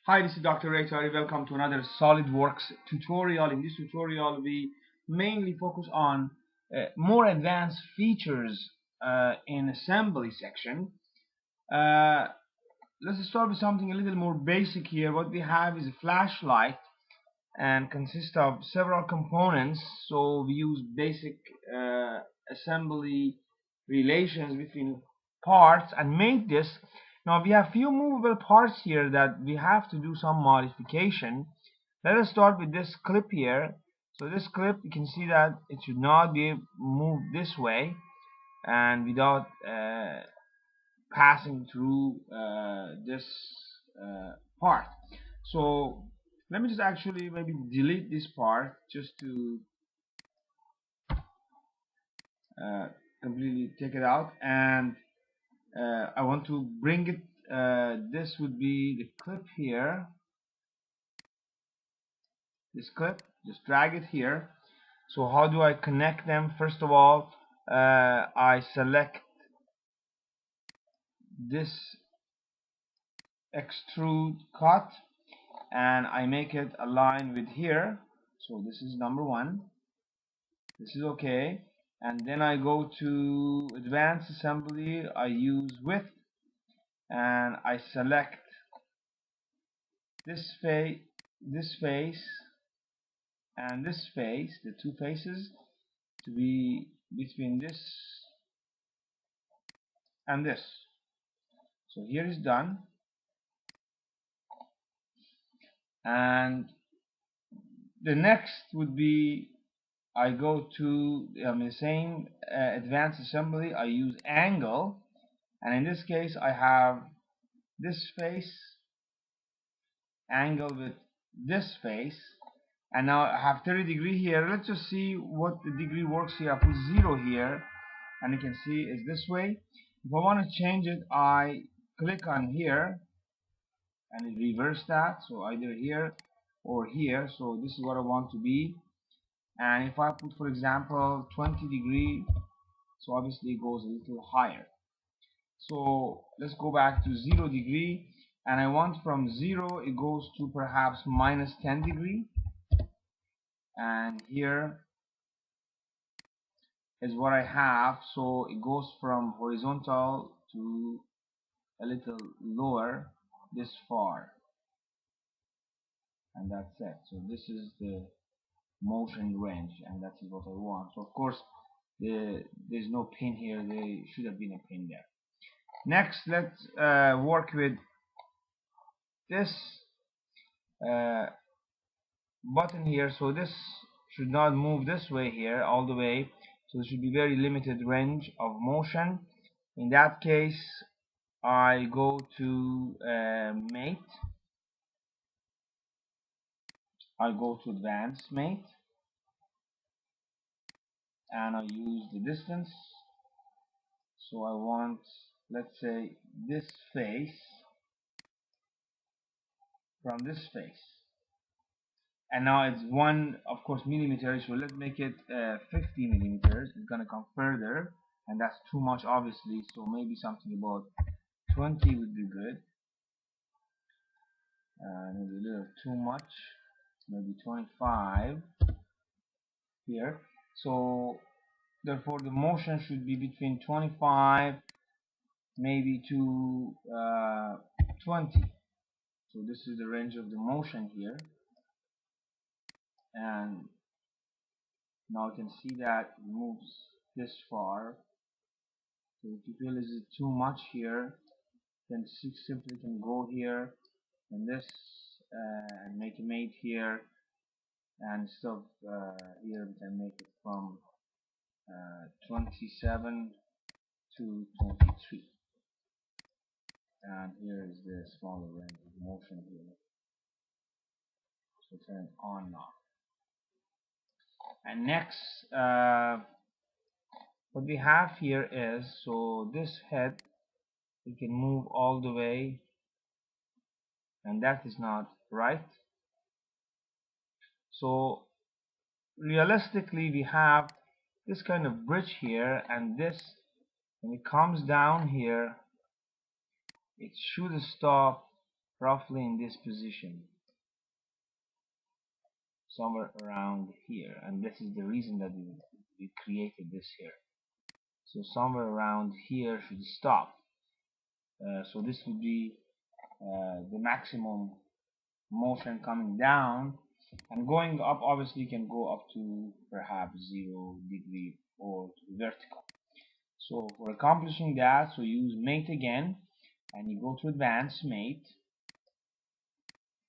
Hi, this is Dr. Ray. Welcome to another SolidWorks tutorial. In this tutorial, we mainly focus on more advanced features in assembly section. Uh, let's start with something a little more basic here. What we have is a flashlight and consists of several components. So we use basic assembly relations between parts and make this. Now we have few movable parts here that we have to do some modification. Let us start with this clip here. So this clip, you can see that it should not be moved this way and without passing through this part. So let me just actually maybe delete this part just to completely take it out, and I want to bring it. This would be the clip here. This clip, just drag it here. So how do I connect them? First of all, I select this extrude cut and I make it align with here. So this is number one. This is okay. And then I go to advanced assembly. I use width and I select this face and this face, the two faces, to be between this and this. So here is done, and the next would be I go to the same advanced assembly. I use angle, and in this case I have this face angle with this face, and now I have 30-degree here. Let's just see what the degree works here. I put 0 here and you can see it's this way. If I want to change it, I click on here and it reverse that, so either here or here. So this is what I want to be, and if I put, for example, 20-degree, so obviously it goes a little higher. So let's go back to 0-degree, and I want from 0 it goes to perhaps minus 10-degree, and here is what I have. So it goes from horizontal to a little lower this far, and that's it. So this is the motion range, and that is what I want. So of course there's no pin here. There should have been a pin there. Next, let's work with this button here. So this should not move this way here all the way, so there should be very limited range of motion. In that case, I go to mate. I go to advanced mate and I use the distance. So I want, let's say, this face from this face, and now it's 1, of course, millimeters. So let's make it 50 millimeters. It's gonna come further, and that's too much obviously, so maybe something about 20 would be good. Maybe a little too much, maybe 25 here. So therefore the motion should be between 25 maybe to 20. So this is the range of the motion here, and now you can see that it moves this far. So if you feel this is too much here, then simply can go here and this and make a mate here, and stuff here we can make it from 27 to 23, and here is the smaller range of motion here. So turn it on now. And next, what we have here is, so this head we can move all the way, and that is not right. So realistically we have this kind of bridge here, and this, when it comes down here, it should stop roughly in this position, somewhere around here, and this is the reason that we created this here. So somewhere around here should stop. So this would be the maximum motion coming down, and going up obviously can go up to perhaps 0 degree or to vertical. So for accomplishing that, so use mate again, and you go to advanced mate,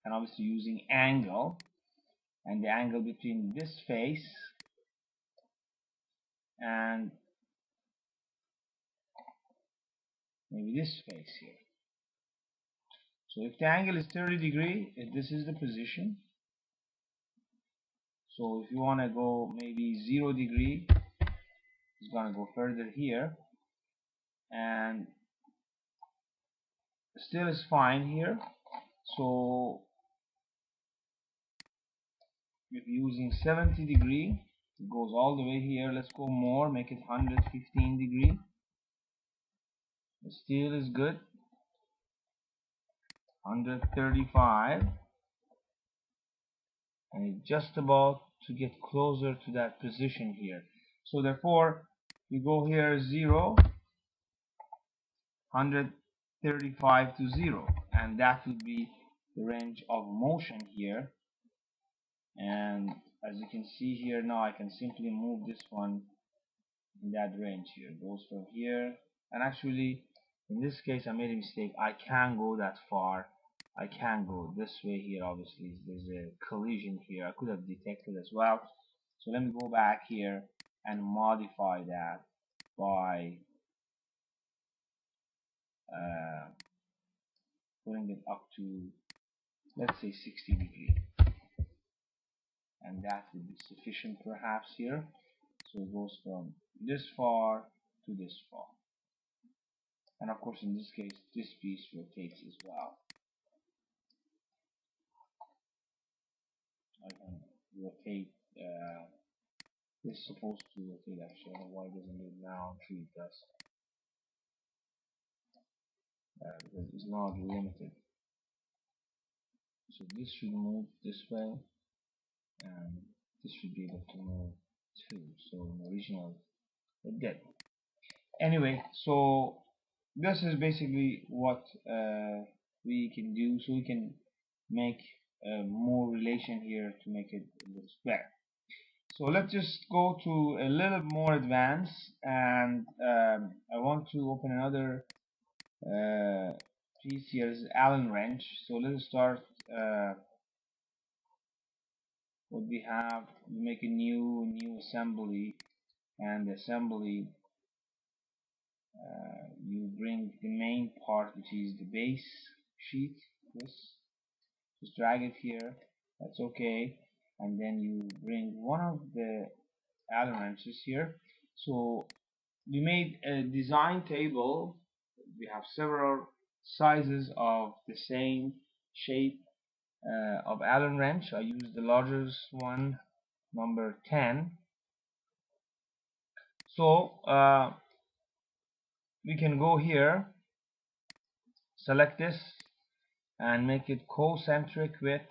and obviously using angle, and the angle between this face and maybe this face here. So if the angle is 30 degree, this is the position. So if you want to go maybe 0 degree, it's going to go further here, and still is fine here. So if you're using 70 degree, it goes all the way here. Let's go more, make it 115 degree. The steel is good. 135, and it's just about to get closer to that position here. So therefore we go here 0, 135 to 0, and that would be the range of motion here. And as you can see here now, I can simply move this one in that range here. It goes from here, and actually in this case I made a mistake. I can't go that far. I can't go this way here. Obviously there's a collision here. I could have detected as well. So let me go back here and modify that by putting it up to, let's say, 60 degree, and that would be sufficient perhaps here. So it goes from this far to this far, and of course in this case this piece rotates as well. I can rotate, this is supposed to rotate actually. I don't know why it doesn't do it now. I'm sure it does, because it's not limited. So this should move this way, and this should be able to move too. So in the original it did. Anyway, so this is basically what we can do. So we can make more relation here to make it look better. So let's just go to a little more advanced, and I want to open another piece here. This is Allen wrench. So let's start what we have. We make a new assembly, and the assembly you bring the main part, which is the base sheet. This, just drag it here. That's okay. And then you bring one of the Allen wrenches here. So we made a design table. We have several sizes of the same shape of Allen wrench. I used the largest one, number 10. So we can go here, select this, and make it concentric with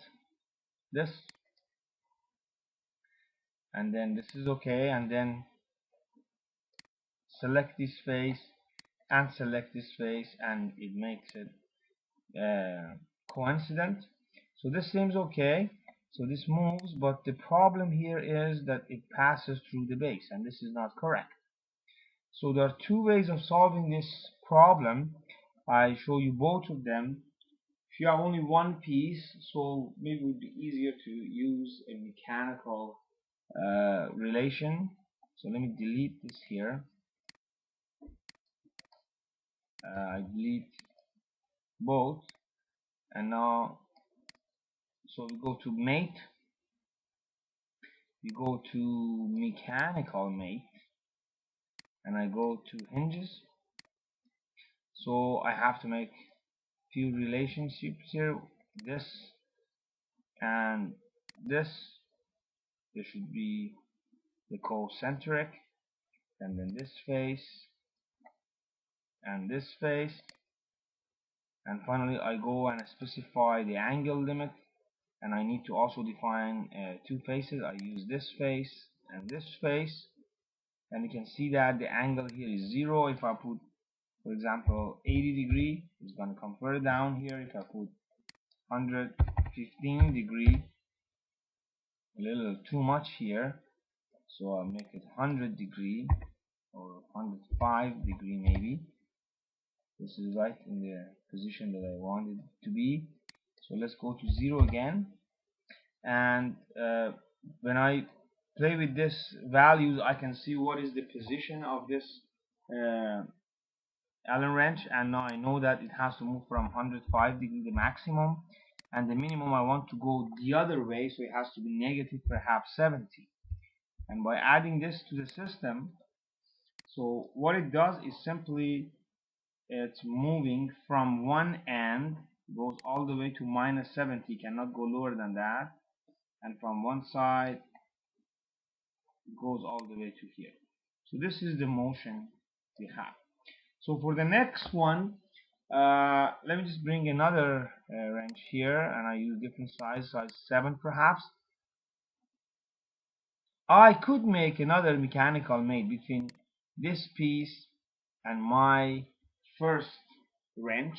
this, and then this is okay, and then select this face and select this face, and it makes it coincident. So this seems okay. So this moves, but the problem here is that it passes through the base, and this is not correct. So there are two ways of solving this problem. I show you both of them. If you have only one piece, so maybe it would be easier to use a mechanical relation. So let me delete this here. I delete both, and now so we go to mate, we go to mechanical mate, and I go to hinges. So I have to make few relationships here. This and this should be the concentric, and then this face and this face, And finally I go and specify the angle limit, and I need to also define two faces. I use this face and this face, and you can see that the angle here is 0. If I put, for example, 80 degree, it's going to come further down here. If I put 115 degree, a little too much here, so I'll make it 100 degree or 105 degree maybe. This is right in the position that I wanted it to be. So let's go to 0 again, and when I play with this values, I can see what is the position of this Allen wrench, and now I know that it has to move from 105 degree, the maximum, and the minimum I want to go the other way, so it has to be negative perhaps 70. And by adding this to the system, so what it does is simply it's moving from one end, goes all the way to minus 70, cannot go lower than that, and from one side it goes all the way to here. So this is the motion we have. So for the next one, let me just bring another wrench here, and I use different size 7 perhaps. I could make another mechanical mate between this piece and my first wrench.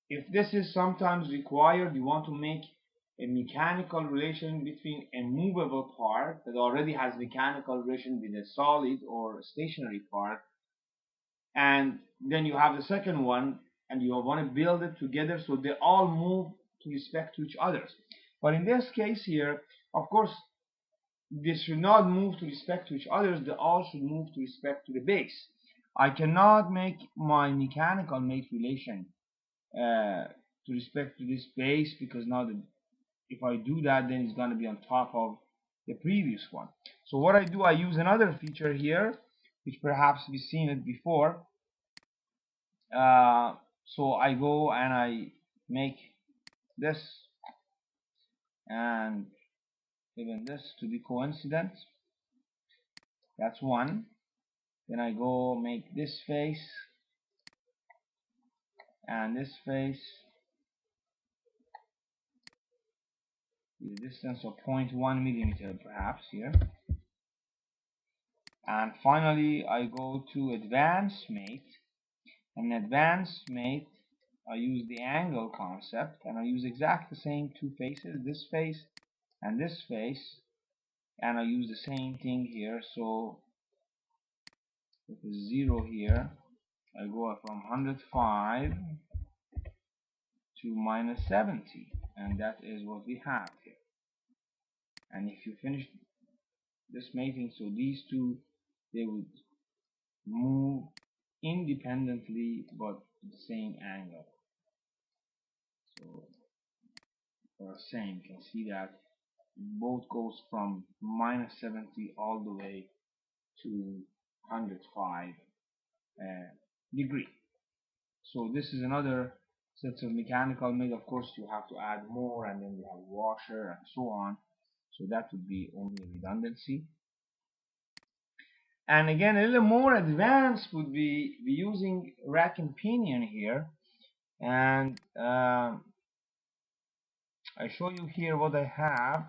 If this is sometimes required, you want to make a mechanical relation between a movable part that already has mechanical relation with a solid or stationary part, and then you have the second one and you want to build it together so they all move to respect to each other. But in this case here, of course, this should not move to respect to each other, they all should move to respect to the base. I cannot make my mechanical mate relation to respect to this base, because now if I do that, then it's going to be on top of the previous one. So what I do, I use another feature here, which perhaps we've seen it before. So I go and I make this and even this to be coincident. That's one. Then I go make this face and this face with a distance of 0.1 millimeter perhaps here. And finally I go to advanced mate, and advanced mate I use the angle concept, and I use exactly the same two faces, this face and this face, and I use the same thing here. So with the 0 here, I go from 105 to minus 70, and that is what we have here. And if you finish this mating, so these two, they would move independently but the same angle. So for same, you can see that both goes from minus 70 all the way to 105 degree. So this is another set of mechanical mate. Of course you have to add more, and then you have washer and so on, so that would be only redundancy. And again, a little more advanced would be using rack and pinion here, and I show you here what I have,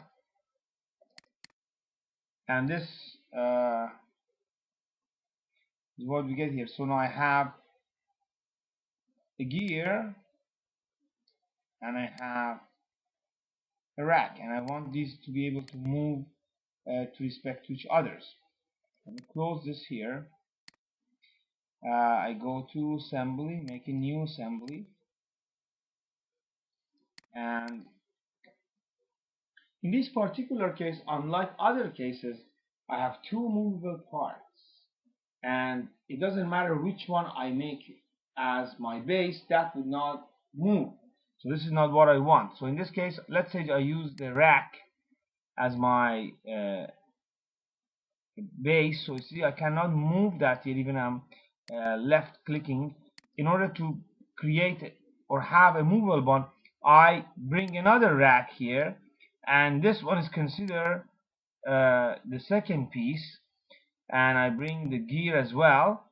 and this is what we get here. So now I have a gear and I have a rack, and I want these to be able to move to respect to each others. Let me close this here. I go to assembly, make a new assembly, and in this particular case, unlike other cases, I have two movable parts, and it doesn't matter which one I make as my base, that would not move. So this is not what I want. So in this case, let's say I use the rack as my base. So you see, I cannot move that yet, even I'm left clicking. In order to create or have a movable one, I bring another rack here, and this one is considered the second piece, and I bring the gear as well,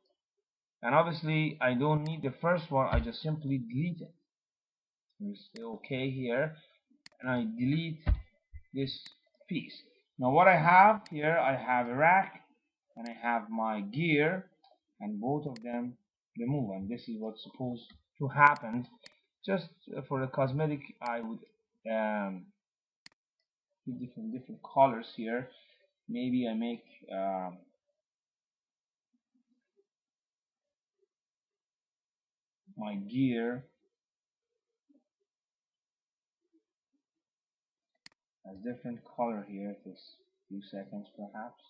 and obviously I don't need the first one, I just simply delete it. We say OK here, and I delete this piece. Now what I have here, I have a rack and I have my gear, and both of them remove, and this is what's supposed to happen. Just for the cosmetic, I would do different colors here. Maybe I make my gear as different color here. This few seconds perhaps.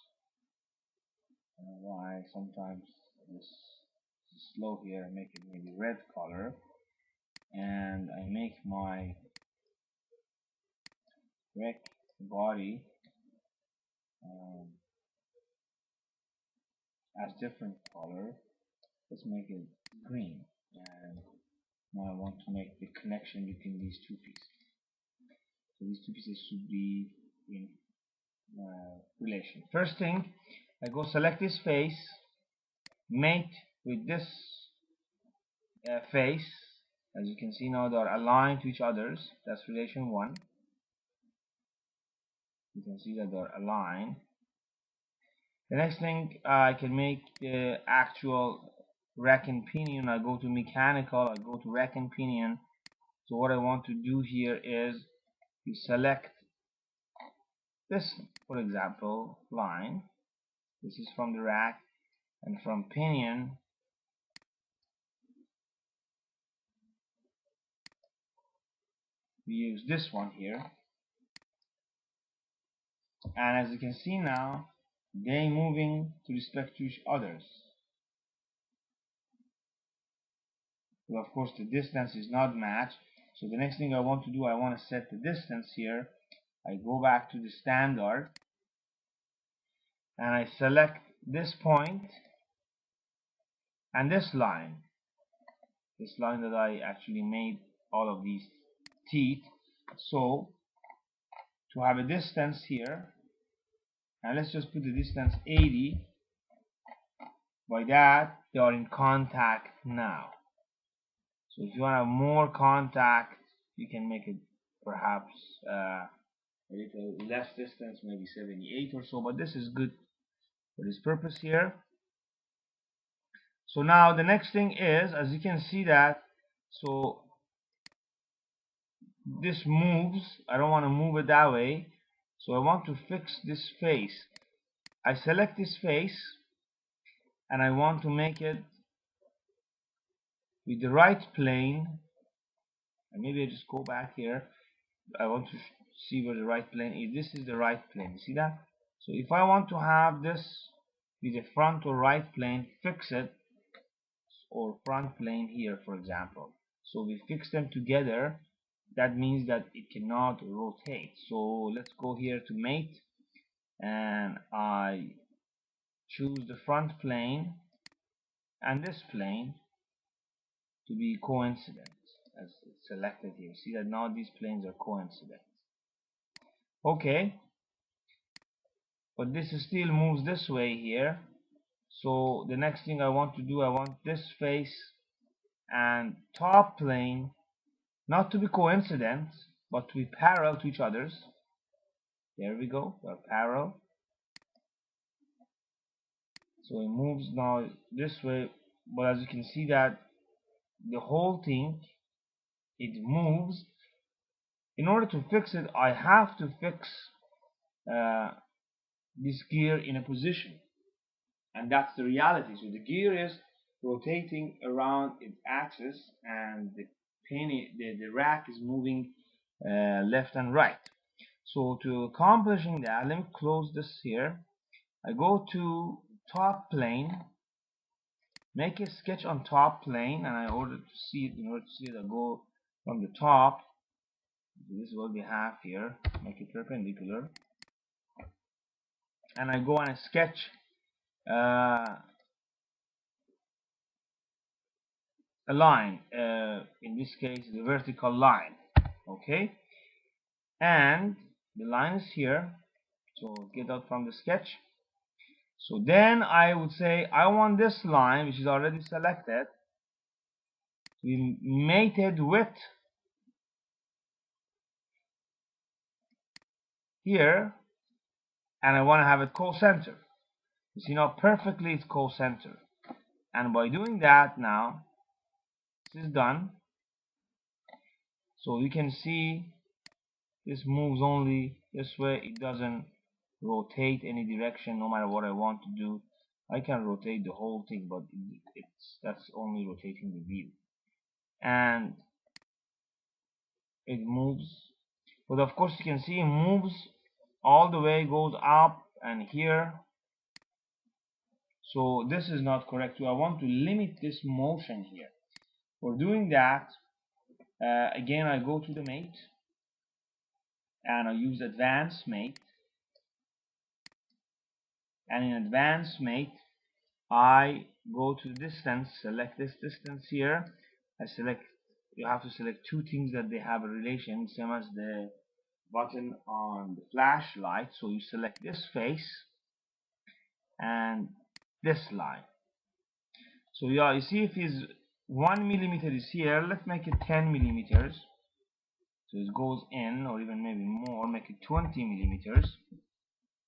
I don't know why sometimes this is slow here. I make it maybe red color, and I make my rack body as different color. Let's make it green, and now I want to make the connection between these two pieces. So these two pieces should be in relation. First thing, I go select this face, mate with this face. As you can see now, they are aligned to each other's. That's relation 1. You can see that they are aligned. The next thing, I can make the actual rack and pinion. I go to mechanical, I go to rack and pinion. So what I want to do here is to select this, for example, line. This is from the rack, and from pinion we use this one here. And as you can see now, they moving to respect to each others. Well, of course the distance is not matched, so the next thing I want to do, I want to set the distance here. I go back to the standard and I select this point and this line that I actually made all of these teeth. So to have a distance here, and let's just put the distance 80. By that they are in contact now. So if you want to have more contact, you can make it perhaps a little less distance, maybe 78 or so, but this is good for this purpose here. So now the next thing is, as you can see that, so this moves. I don't want to move it that way, so I want to fix this face. I select this face and I want to make it with the right plane, and maybe I just go back here. I want to see where the right plane is. This is the right plane, you see that? So if I want to have this with the front or right plane, fix it, or front plane here, for example. So we fix them together. That means that it cannot rotate. So let's go here to mate, and I choose the front plane and this plane to be coincident as it's selected here. See that now these planes are coincident. Okay, but this still moves this way here. So the next thing I want to do, I want this face and top plane not to be coincident, but to be parallel to each other's. There we go, they're parallel. So it moves now this way, but as you can see that the whole thing, it moves. In order to fix it, I have to fix this gear in a position, and that's the reality. So the gear is rotating around its axis, and the rack is moving left and right. So to accomplishing that, let me close this here. I go to top plane, make a sketch on top plane, and in order to see it, I go from the top. This is what we have here. Make it perpendicular, and I go and sketch a line, in this case the vertical line. Okay, and the line is here, so get out from the sketch. So then I would say I want this line, which is already selected, to be mated with here, and I want to have it co-center. You see now perfectly it's co-center. And by doing that now, this is done. So you can see this moves only this way. It doesn't rotate any direction no matter what I want to do. I can rotate the whole thing, but that's only rotating the view. And it moves, but of course you can see it moves all the way, goes up and here. So this is not correct. So I want to limit this motion here. For doing that, again I go to the mate and I use advanced mate, and in advanced mate I go to the distance, select this distance here. You have to select two things that they have a relation, same as the button on the flashlight. So you select this face and this line. So yeah, you see if it's 1 millimeter is here, let's make it 10 millimeters. So it goes in, or even maybe more, make it 20 millimeters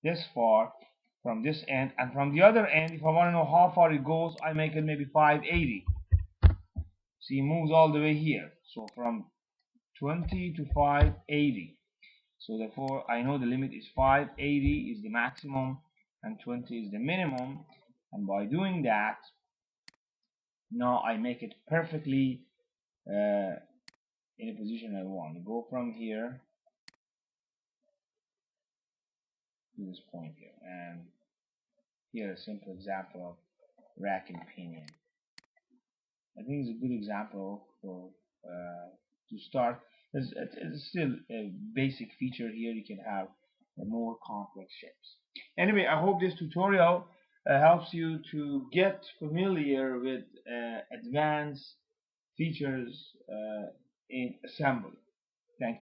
this far from this end, and from the other end, if I want to know how far it goes, I make it maybe 580. See, it moves all the way here. So from 20 to 580. So therefore, I know the limit is 580 is the maximum and 20 is the minimum. And by doing that, now I make it perfectly in a position I want. Go from here to this point here. And here a simple example of rack and pinion. I think it's a good example for to start. It's still a basic feature here. You can have more complex shapes. Anyway, I hope this tutorial helps you to get familiar with advanced features in assembly. Thank you.